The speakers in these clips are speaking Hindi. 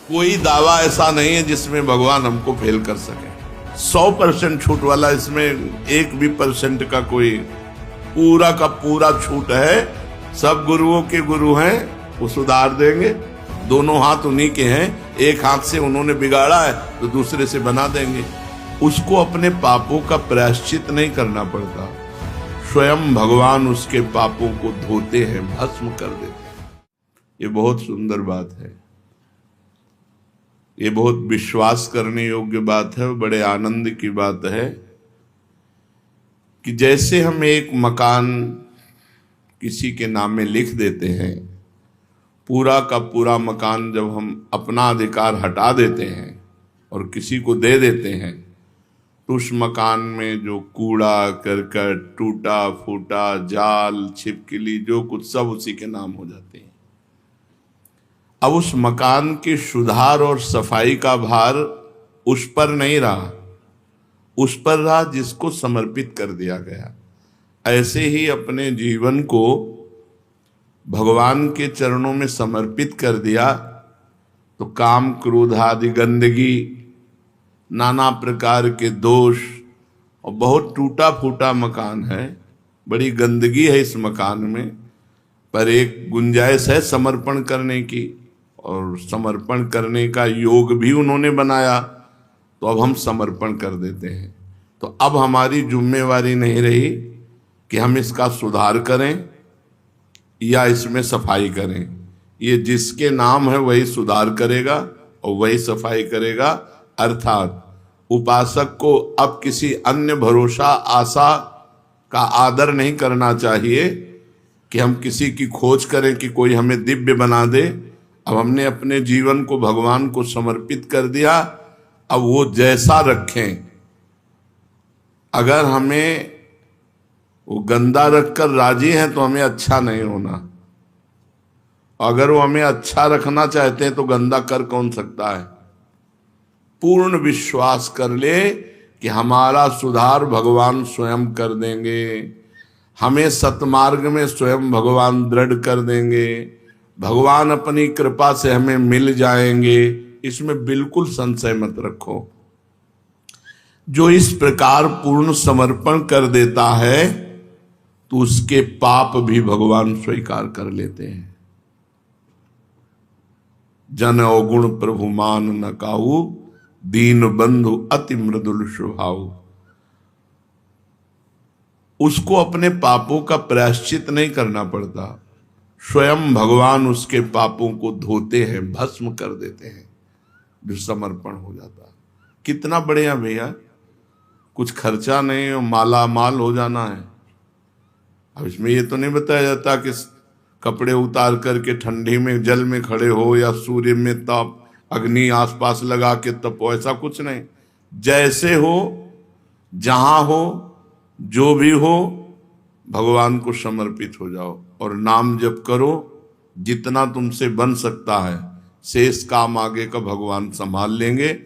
कोई दावा ऐसा नहीं है जिसमें भगवान हमको फेल कर सके। 100% छूट वाला, इसमें 1% का कोई पूरा का पूरा छूट है। सब गुरुओं के गुरु हैं, वो सुधार देंगे। दोनों हाथ उन्हीं के हैं, एक हाथ से उन्होंने बिगाड़ा है तो दूसरे से बना देंगे। उसको अपने पापों का प्रायश्चित नहीं करना पड़ता, स्वयं भगवान उसके पापों को धोते हैं, भस्म कर देते हैं। ये बहुत सुंदर बात है, ये बहुत विश्वास करने योग्य बात है, बड़े आनंद की बात है कि जैसे हम एक मकान किसी के नाम में लिख देते हैं, पूरा का पूरा मकान जब हम अपना अधिकार हटा देते हैं और किसी को दे देते हैं, तो उस मकान में जो कूड़ा करकट, टूटा फूटा, जाल, छिपकली, जो कुछ सब उसी के नाम हो जाते हैं। अब उस मकान के सुधार और सफाई का भार उस पर नहीं रहा, उस पर रहा जिसको समर्पित कर दिया गया। ऐसे ही अपने जीवन को भगवान के चरणों में समर्पित कर दिया तो काम, क्रोध आदि गंदगी, नाना प्रकार के दोष, और बहुत टूटा फूटा मकान है, बड़ी गंदगी है इस मकान में, पर एक गुंजाइश है समर्पण करने की, और समर्पण करने का योग भी उन्होंने बनाया, तो अब हम समर्पण कर देते हैं। तो अब हमारी जिम्मेवारी नहीं रही कि हम इसका सुधार करें या इसमें सफाई करें। ये जिसके नाम है वही सुधार करेगा और वही सफाई करेगा। अर्थात उपासक को अब किसी अन्य भरोसा, आशा का आदर नहीं करना चाहिए कि हम किसी की खोज करें कि कोई हमें दिव्य बना दे। अब हमने अपने जीवन को भगवान को समर्पित कर दिया, अब वो जैसा रखें। अगर हमें वो गंदा रखकर राजी हैं तो हमें अच्छा नहीं होना, अगर वो हमें अच्छा रखना चाहते हैं तो गंदा कर कौन सकता है। पूर्ण विश्वास कर ले कि हमारा सुधार भगवान स्वयं कर देंगे, हमें सतमार्ग में स्वयं भगवान दृढ़ कर देंगे, भगवान अपनी कृपा से हमें मिल जाएंगे, इसमें बिल्कुल संशय मत रखो। जो इस प्रकार पूर्ण समर्पण कर देता है तो उसके पाप भी भगवान स्वीकार कर लेते हैं। जन अवगुण प्रभु मान न काहू, दीन बंधु अति मृदुल स्वभाव। उसको अपने पापों का प्रायश्चित नहीं करना पड़ता, स्वयं भगवान उसके पापों को धोते हैं, भस्म कर देते हैं, जो समर्पण हो जाता। कितना बढ़िया भैया, कुछ खर्चा नहीं और माला माल हो जाना है। अब इसमें ये तो नहीं बताया जाता कि कपड़े उतार करके ठंडी में जल में खड़े हो या सूर्य में ताप, अग्नि आसपास लगा के तपो, ऐसा कुछ नहीं। जैसे हो, जहां हो, जो भी हो, भगवान को समर्पित हो जाओ और नाम जप करो। जितना तुमसे बन सकता है, शेष काम आगे का भगवान संभाल लेंगे।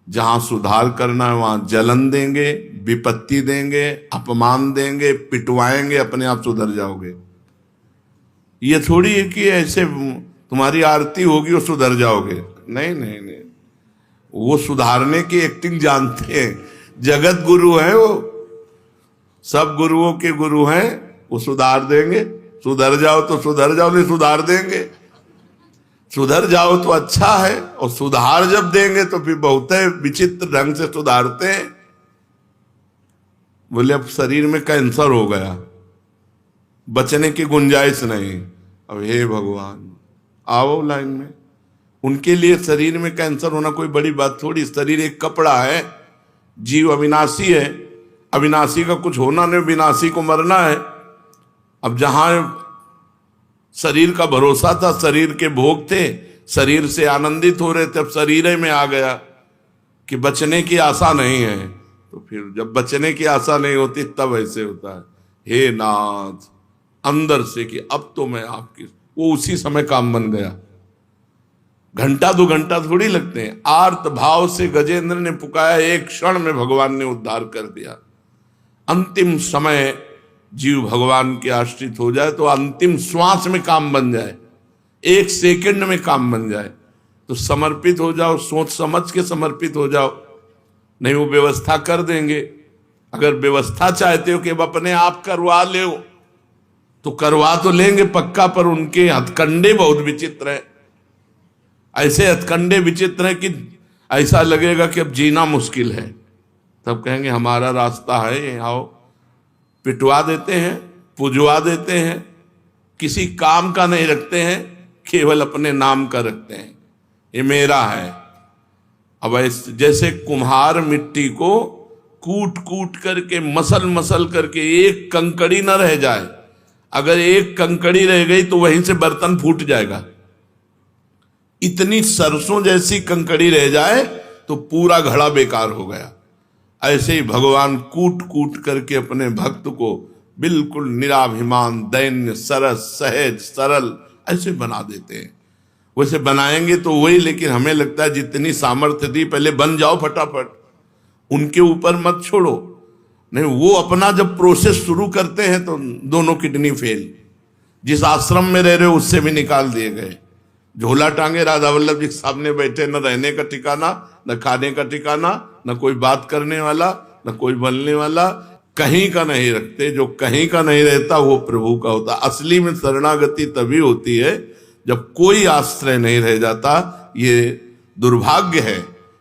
जहां सुधार करना है वहां जलन देंगे, विपत्ति देंगे, अपमान देंगे, पिटवाएंगे, अपने आप सुधर जाओगे। ये थोड़ी है कि ऐसे तुम्हारी आरती होगी और सुधर जाओगे, नहीं नहीं नहीं। वो सुधारने की एक्टिंग जानते हैं, जगत गुरु है वो, सब गुरुओं के गुरु हैं, वो सुधार देंगे। सुधर जाओ तो सुधर जाओ, नहीं सुधार देंगे। सुधर जाओ तो अच्छा है, और सुधार जब देंगे तो फिर बहुत विचित्र ढंग से सुधारते हैं। बोले अब शरीर में कैंसर हो गया, बचने की गुंजाइश नहीं। अब हे भगवान, आओ लाइन में। उनके लिए शरीर में कैंसर होना कोई बड़ी बात थोड़ी। शरीर एक कपड़ा है, जीव अविनाशी है, अविनाशी का कुछ होना नहीं, विनाशी को मरना है। अब जहां शरीर का भरोसा था, शरीर के भोग थे, शरीर से आनंदित हो रहे थे, अब शरीर में आ गया कि बचने की आशा नहीं है। तो फिर जब बचने की आशा नहीं होती तब ऐसे होता है, हे नाथ, अंदर से कि अब तो मैं आपकी, वो उसी समय काम बन गया। घंटा 2 घंटा थोड़ी लगते हैं। आर्त भाव से गजेंद्र ने पुकारा, एक क्षण में भगवान ने उद्धार कर दिया। अंतिम समय जीव भगवान के आश्रित हो जाए तो अंतिम श्वास में काम बन जाए, 1 सेकंड में काम बन जाए। तो समर्पित हो जाओ, सोच समझ के समर्पित हो जाओ, नहीं वो व्यवस्था कर देंगे। अगर व्यवस्था चाहते हो कि अब अपने आप करवा ले तो करवा तो लेंगे पक्का, पर उनके हथकंडे बहुत विचित्र है। ऐसे हथकंडे विचित्र है कि ऐसा लगेगा कि अब जीना मुश्किल है। तब कहेंगे हमारा रास्ता है, आओ। पिटवा देते हैं, पुजवा देते हैं, किसी काम का नहीं रखते हैं, केवल अपने नाम का रखते हैं, ये मेरा है। अब जैसे कुम्हार मिट्टी को कूट कूट करके मसल मसल करके एक कंकड़ी न रह जाए, अगर एक कंकड़ी रह गई तो वहीं से बर्तन फूट जाएगा। इतनी सरसों जैसी कंकड़ी रह जाए तो पूरा घड़ा बेकार हो गया। ऐसे ही भगवान कूट कूट करके अपने भक्त को बिल्कुल निराभिमान, दैन्य, सरस, सहज, सरल ऐसे बना देते हैं। वैसे बनाएंगे तो वही, लेकिन हमें लगता है जितनी सामर्थ्य थी पहले बन जाओ फटाफट, उनके ऊपर मत छोड़ो। नहीं, वो अपना जब प्रोसेस शुरू करते हैं तो दोनों किडनी फेल। जिस आश्रम में रह रहे हो उससे भी निकाल दिए गए। झोला टांगे राधा वल्लभ जी सामने बैठे, न रहने का ठिकाना, न खाने का ठिकाना, न कोई बात करने वाला, न कोई बोलने वाला, कहीं का नहीं रखते। जो कहीं का नहीं रहता वो प्रभु का होता। असली में शरणागति तभी होती है जब कोई आश्रय नहीं रह जाता। ये दुर्भाग्य है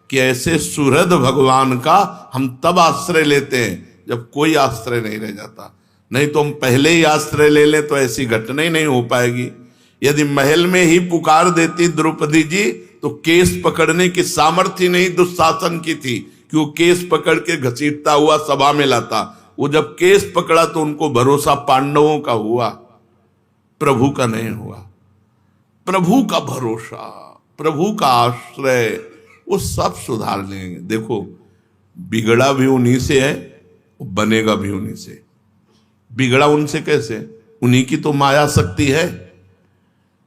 कि ऐसे सुहृद भगवान का हम तब आश्रय लेते हैं जब कोई आश्रय नहीं रह जाता। नहीं तो हम पहले ही आश्रय ले लें तो ऐसी घटना ही नहीं हो पाएगी। यदि महल में ही पुकार देती द्रौपदी जी तो केस पकड़ने की सामर्थ्य नहीं दुशासन की थी कि वो केस पकड़ के घसीटता हुआ सभा में लाता। वो जब केस पकड़ा तो उनको भरोसा पांडवों का हुआ, प्रभु का नहीं हुआ। प्रभु का भरोसा, प्रभु का आश्रय, वो सब सुधार लेंगे। देखो, बिगड़ा भी उन्हीं से है, बनेगा भी उन्हीं से। बिगड़ा उनसे कैसे? उन्हीं की तो माया शक्ति है,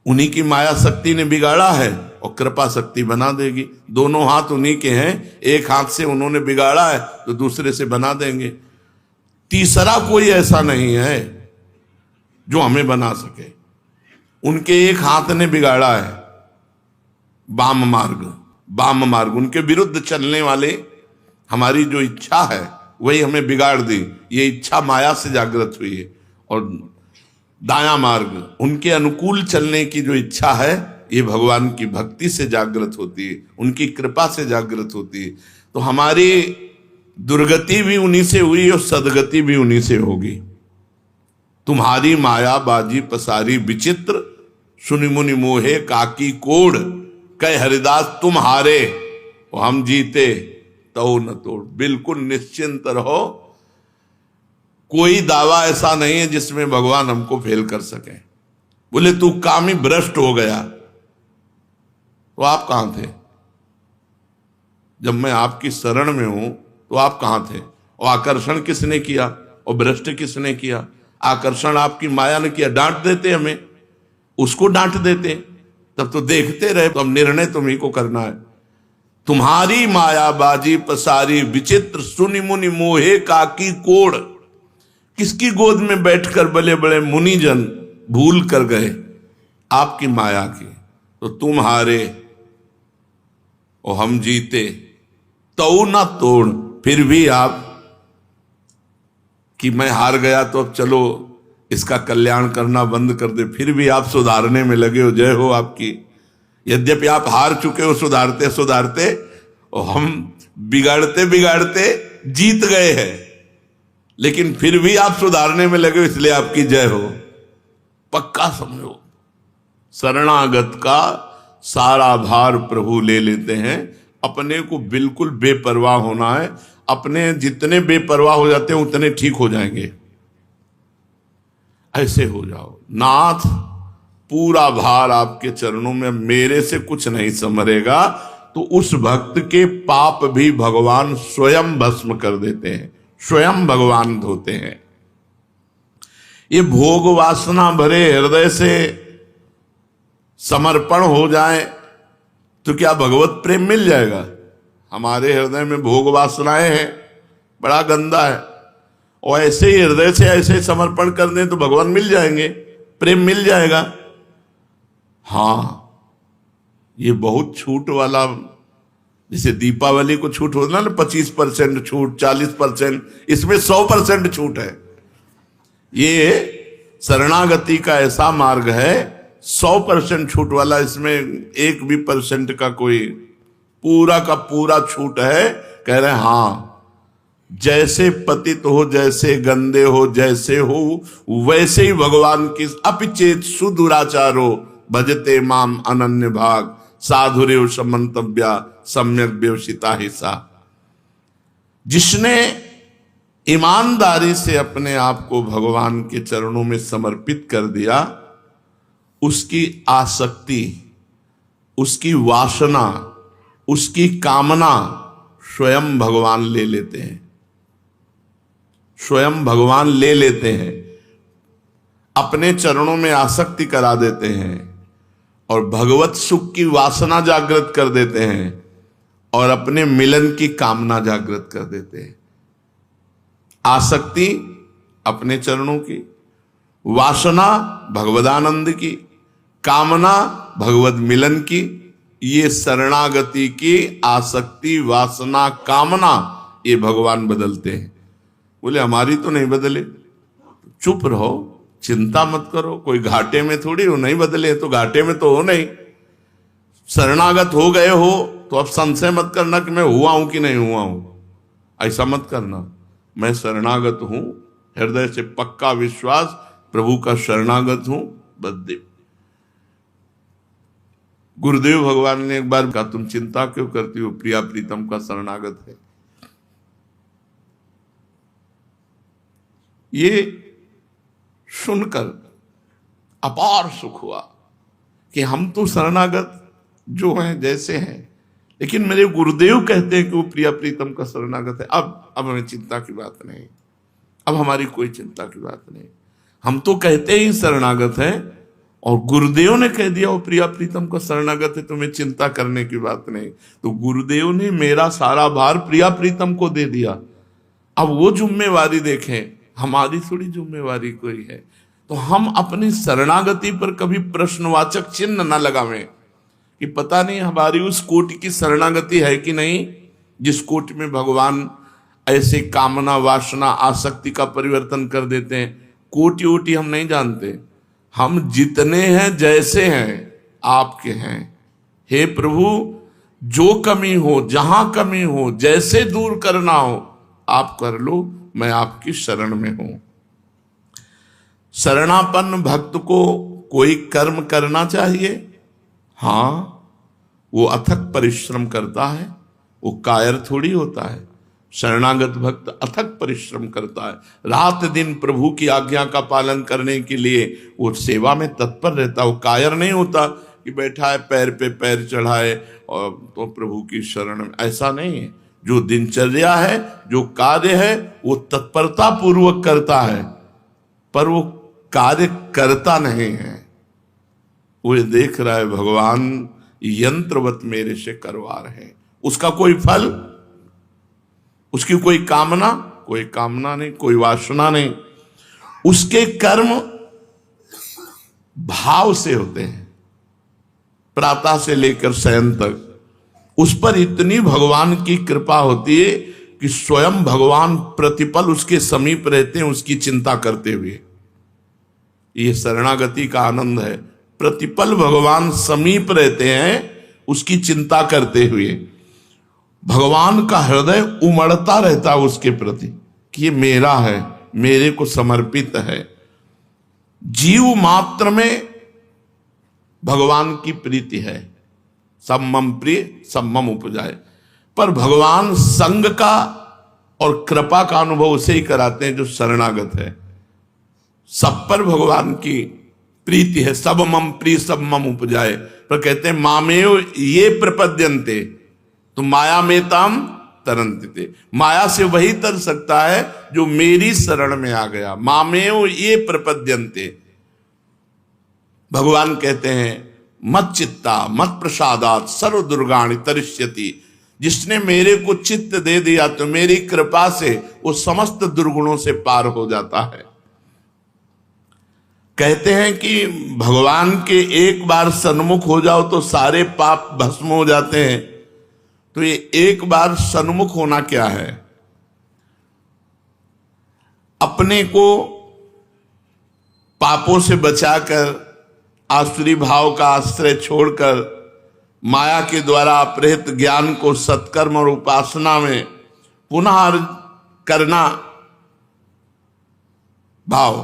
उन्हीं की माया शक्ति ने बिगाड़ा है और कृपा शक्ति बना देगी। दोनों हाथ उन्हीं के हैं, एक हाथ से उन्होंने बिगाड़ा है तो दूसरे से बना देंगे। तीसरा कोई ऐसा नहीं है जो हमें बना सके। उनके एक हाथ ने बिगाड़ा है वाम मार्ग, उनके विरुद्ध चलने वाले हमारी जो इच्छा है वही हमें बिगाड़ दी। ये इच्छा माया से जागृत हुई है। और दाया मार्ग, उनके अनुकूल चलने की जो इच्छा है ये भगवान की भक्ति से जागृत होती है, उनकी कृपा से जागृत होती है। तो हमारी दुर्गति भी उन्हीं से हुई और सदगति भी उन्हीं से होगी। तुम्हारी माया बाजी पसारी विचित्र, सुनि मुनि मोहे काकी कोड़, कह हरिदास तुम हारे और हम जीते तो न तोड़। बिल्कुल निश्चिंत रहो, कोई दावा ऐसा नहीं है जिसमें भगवान हमको फेल कर सके। बोले तू कामी भ्रष्ट हो गया, तो आप कहां थे जब मैं आपकी शरण में हूं? तो आप कहां थे? और आकर्षण किसने किया और भ्रष्ट किसने किया? आकर्षण आपकी माया ने किया। डांट देते हमें, उसको डांट देते, तब तो देखते रहे। तो अब निर्णय तुम्ही को करना है। तुम्हारी माया बाजी पसारी विचित्र, सुनि मुनि मोहे काकी कोड़। किसकी गोद में बैठकर बड़े बड़े मुनिजन भूल कर गए आपकी माया की। तो तुम हारे और हम जीते तो ना तोड़। फिर भी आप कि मैं हार गया तो अब चलो इसका कल्याण करना बंद कर दे, फिर भी आप सुधारने में लगे हो। जय हो आपकी। यद्यपि आप हार चुके हो सुधारते सुधारते, और हम बिगाड़ते बिगाड़ते जीत गए हैं, लेकिन फिर भी आप सुधारने में लगे हो, इसलिए आपकी जय हो। पक्का समझो, शरणागत का सारा भार प्रभु ले लेते हैं। अपने को बिल्कुल बेपरवाह होना है। अपने जितने बेपरवाह हो जाते हैं उतने ठीक हो जाएंगे। ऐसे हो जाओ, नाथ पूरा भार आपके चरणों में, मेरे से कुछ नहीं संभरेगा। तो उस भक्त के पाप भी भगवान स्वयं भस्म कर देते हैं, स्वयं भगवान धोते हैं। ये भोग वासना भरे हृदय से समर्पण हो जाए तो क्या भगवत प्रेम मिल जाएगा? हमारे हृदय में भोग वासनाएं हैं, बड़ा गंदा है। और ऐसे ही हृदय से ऐसे समर्पण कर दें तो भगवान मिल जाएंगे, प्रेम मिल जाएगा। हाँ, ये बहुत छूट वाला, जैसे दीपावली को छूट होता ना 25% छूट, 40%, इसमें 100% छूट है। ये शरणागति का ऐसा मार्ग है 100% छूट वाला, इसमें 1% का कोई, पूरा का पूरा छूट है। कह रहे हैं हाँ, जैसे पतित हो, जैसे गंदे हो, जैसे हो वैसे ही भगवान की अपिचेत सुदुराचारो भजते माम अनन्य भाग साधुरेव समंतव्या सम्यक व्यवसिता ही सा। जिसने ईमानदारी से अपने आप को भगवान के चरणों में समर्पित कर दिया, उसकी आसक्ति, उसकी वासना, उसकी कामना स्वयं भगवान ले लेते हैं, स्वयं भगवान ले लेते हैं, अपने चरणों में आसक्ति करा देते हैं और भगवत सुख की वासना जागृत कर देते हैं और अपने मिलन की कामना जागृत कर देते हैं। आसक्ति अपने चरणों की, वासना भगवदानंद की, कामना भगवत मिलन की। ये शरणागति की आसक्ति, वासना, कामना ये भगवान बदलते हैं। बोले हमारी तो नहीं बदले, चुप रहो, चिंता मत करो, कोई घाटे में थोड़ी हो, नहीं बदले तो घाटे में तो हो नहीं। शरणागत हो गए हो तो अब संशय मत करना कि मैं हुआ हूं कि नहीं हुआ हूं, ऐसा मत करना। मैं शरणागत हूं, हृदय से पक्का विश्वास, प्रभु का शरणागत हूं। बद्दे गुरुदेव भगवान ने एक बार कहा, तुम चिंता क्यों करती हो, प्रिया प्रीतम का शरणागत है। ये सुनकर अपार सुख हुआ कि हम तो शरणागत जो हैं जैसे हैं, लेकिन मेरे गुरुदेव कहते हैं कि वो प्रिया प्रीतम का शरणागत है। अब हमें चिंता की बात नहीं, अब हमारी कोई चिंता की बात नहीं। हम तो कहते ही शरणागत हैं और गुरुदेव ने कह दिया वो प्रिया प्रीतम का शरणागत है, तुम्हें चिंता करने की बात नहीं। तो गुरुदेव ने मेरा सारा भार प्रिया प्रीतम को दे दिया। अब वो जिम्मेवारी देखें, हमारी थोड़ी जिम्मेवारी कोई है। तो हम अपनी शरणागति पर कभी प्रश्नवाचक चिन्ह न लगावें कि पता नहीं हमारी उस कोटि की शरणागति है कि नहीं, जिस कोटि में भगवान ऐसे कामना, वासना, आसक्ति का परिवर्तन कर देते हैं। कोटि वोटि हम नहीं जानते, हम जितने हैं जैसे हैं आपके हैं। हे प्रभु, जो कमी हो, जहां कमी हो, जैसे दूर करना हो आप कर लो, मैं आपकी शरण में हूं। शरणापन्न भक्त को कोई कर्म करना चाहिए, हाँ, वो अथक परिश्रम करता है, वो कायर थोड़ी होता है। शरणागत भक्त अथक परिश्रम करता है, रात दिन प्रभु की आज्ञा का पालन करने के लिए वो सेवा में तत्पर रहता। वो कायर नहीं होता कि बैठा है पैर पे पैर चढ़ाए और तो प्रभु की शरण में, ऐसा नहीं है। जो दिनचर्या है, जो कार्य है, वो तत्परता पूर्वक करता है, पर वो कार्य करता नहीं है। वो देख रहा है भगवान यंत्रवत मेरे से करवा रहे हैं, उसका कोई फल, उसकी कोई कामना नहीं, कोई वासना नहीं। उसके कर्म भाव से होते हैं, प्रातः से लेकर शयन तक। उस पर इतनी भगवान की कृपा होती है कि स्वयं भगवान प्रतिपल उसके समीप रहते हैं, उसकी चिंता करते हुए। ये शरणागति का आनंद है, प्रतिपल भगवान समीप रहते हैं उसकी चिंता करते हुए। भगवान का हृदय उमड़ता रहता है उसके प्रति कि ये मेरा है, मेरे को समर्पित है। जीव मात्र में भगवान की प्रीति है, सब मम प्रिय सब मम उपजाए। पर भगवान संग का और कृपा का अनुभव उसे ही कराते हैं जो शरणागत है। सब पर भगवान की प्रीति है, सब मम प्रिय सब मम उपजाए। पर कहते हैं मामेव ये प्रपद्यन्ते, तो माया में ताम तरन्ते। माया से वही तर सकता है जो मेरी शरण में आ गया। मामेव ये प्रपद्यन्ते, भगवान कहते हैं मत चित्ता मत प्रसादात सर्व दुर्गाणि तरिष्यति। जिसने मेरे को चित्त दे दिया तो मेरी कृपा से वो समस्त दुर्गुणों से पार हो जाता है। कहते हैं कि भगवान के एक बार सन्मुख हो जाओ तो सारे पाप भस्म हो जाते हैं। तो ये एक बार सन्मुख होना क्या है? अपने को पापों से बचाकर, आसुरी भाव का आश्रय छोड़कर, माया के द्वारा अपहृत ज्ञान को सत्कर्म और उपासना में पुनः करना भाव,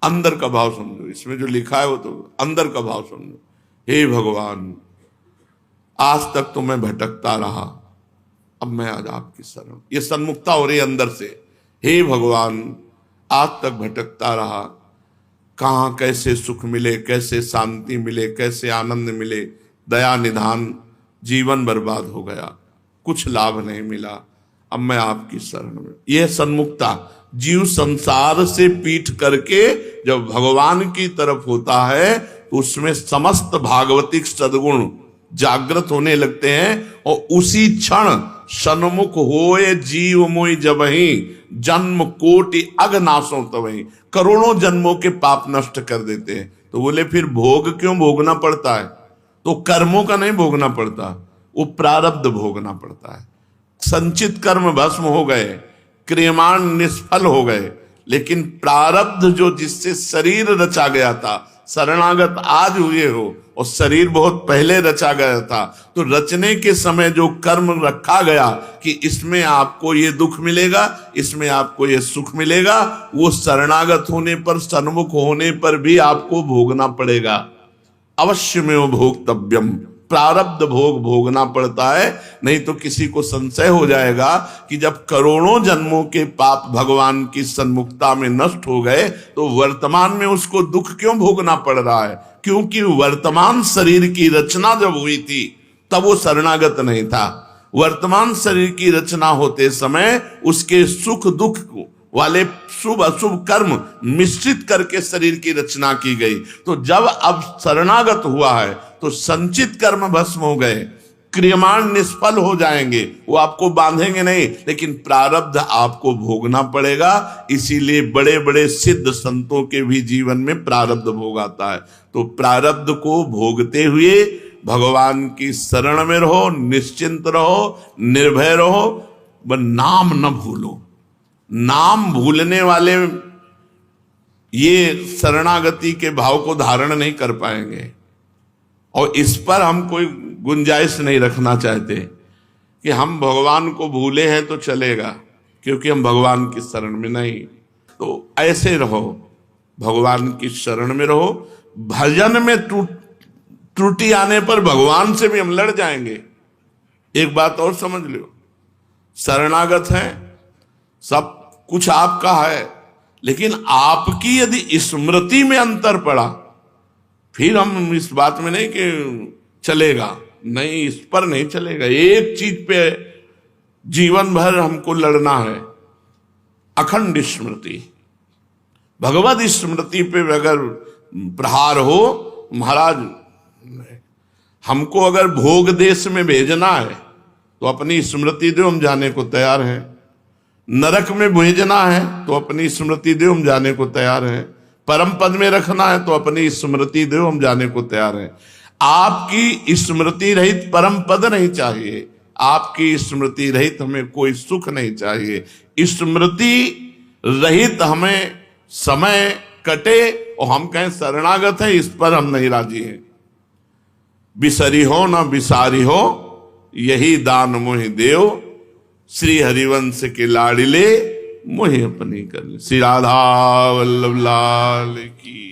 अंदर का भाव समझो। इसमें जो लिखा है वो तो अंदर का भाव समझो। हे भगवान, आज तक तो मैं भटकता रहा, अब मैं आज आपकी शरण। ये सन्मुखता हो रही अंदर से। हे भगवान, आज तक भटकता रहा, कहाँ कैसे सुख मिले, कैसे शांति मिले, कैसे आनंद मिले, दया निधान, जीवन बर्बाद हो गया, कुछ लाभ नहीं मिला, अब मैं आपकी शरण में। यह सन्मुखता। जीव संसार से पीठ करके जब भगवान की तरफ होता है तो उसमें समस्त भागवतिक सद्गुण जागृत होने लगते हैं, और उसी क्षण सन्मुख होए जीव मोई जबहि, जन्म कोटि अगनाशों तवहि। करोड़ों जन्मों के पाप नष्ट कर देते हैं। तो बोले फिर भोग क्यों भोगना पड़ता है? तो कर्मों का नहीं भोगना पड़ता, वो प्रारब्ध भोगना पड़ता है। संचित कर्म भस्म हो गए, क्रियमाण निष्फल हो गए, लेकिन प्रारब्ध जो जिससे शरीर रचा गया था, शरणागत आज हुए हो और शरीर बहुत पहले रचा गया था, तो रचने के समय जो कर्म रखा गया कि इसमें आपको ये दुख मिलेगा, इसमें आपको ये सुख मिलेगा, वो शरणागत होने पर, सन्मुख होने पर भी आपको भोगना पड़ेगा। अवश्य में वो भोक्तव्यम, प्रारब्ध भोग भोगना पड़ता है। नहीं तो किसी को संशय हो जाएगा कि जब करोड़ों जन्मों के पाप भगवान की सन्मुखता में नष्ट हो गए तो वर्तमान में उसको दुख क्यों भोगना पड़ रहा है? क्योंकि वर्तमान शरीर की रचना जब हुई थी तब वो शरणागत नहीं था। वर्तमान शरीर की रचना होते समय उसके सुख दुख वाले शुभ अशुभ कर्म मिश्रित करके शरीर की रचना की गई। तो जब अब शरणागत हुआ है तो संचित कर्म भस्म हो गए, क्रियमाण निष्फल हो जाएंगे, वो आपको बांधेंगे नहीं, लेकिन प्रारब्ध आपको भोगना पड़ेगा। इसीलिए बड़े बड़े सिद्ध संतों के भी जीवन में प्रारब्ध भोग आता है। तो प्रारब्ध को भोगते हुए भगवान की शरण में रहो, निश्चिंत रहो, निर्भय रहो, व नाम न भूलो। नाम भूलने वाले ये शरणागति के भाव को धारण नहीं कर पाएंगे, और इस पर हम कोई गुंजाइश नहीं रखना चाहते कि हम भगवान को भूले हैं तो चलेगा, क्योंकि हम भगवान की शरण में नहीं। तो ऐसे रहो, भगवान की शरण में रहो। भजन में त्रुटि आने पर भगवान से भी हम लड़ जाएंगे। एक बात और समझ लो, शरणागत हैं, सब कुछ आपका है, लेकिन आपकी यदि स्मृति में अंतर पड़ा फिर हम इस बात में नहीं कि चलेगा, नहीं, इस पर नहीं चलेगा। एक चीज पे जीवन भर हमको लड़ना है, अखंड स्मृति। भगवत स्मृति पे अगर प्रहार हो, महाराज हमको अगर भोग देश में भेजना है तो अपनी स्मृति दो, हम जाने को तैयार हैं। नरक में भेजना है तो अपनी स्मृति दो, हम जाने को तैयार हैं। परम पद में रखना है तो अपनी स्मृति दो, हम जाने को तैयार हैं। आपकी स्मृति रहित परम पद नहीं चाहिए, आपकी स्मृति रहित हमें कोई सुख नहीं चाहिए। स्मृति रहित हमें समय कटे और हम कहें शरणागत है, इस पर हम नहीं राजी हैं। बिसरी हो न बिसारी हो, यही दान मोहि देव, श्री हरिवंश के लाडिले मोहि अपनी कर। श्री राधा वल्लभ लाल की।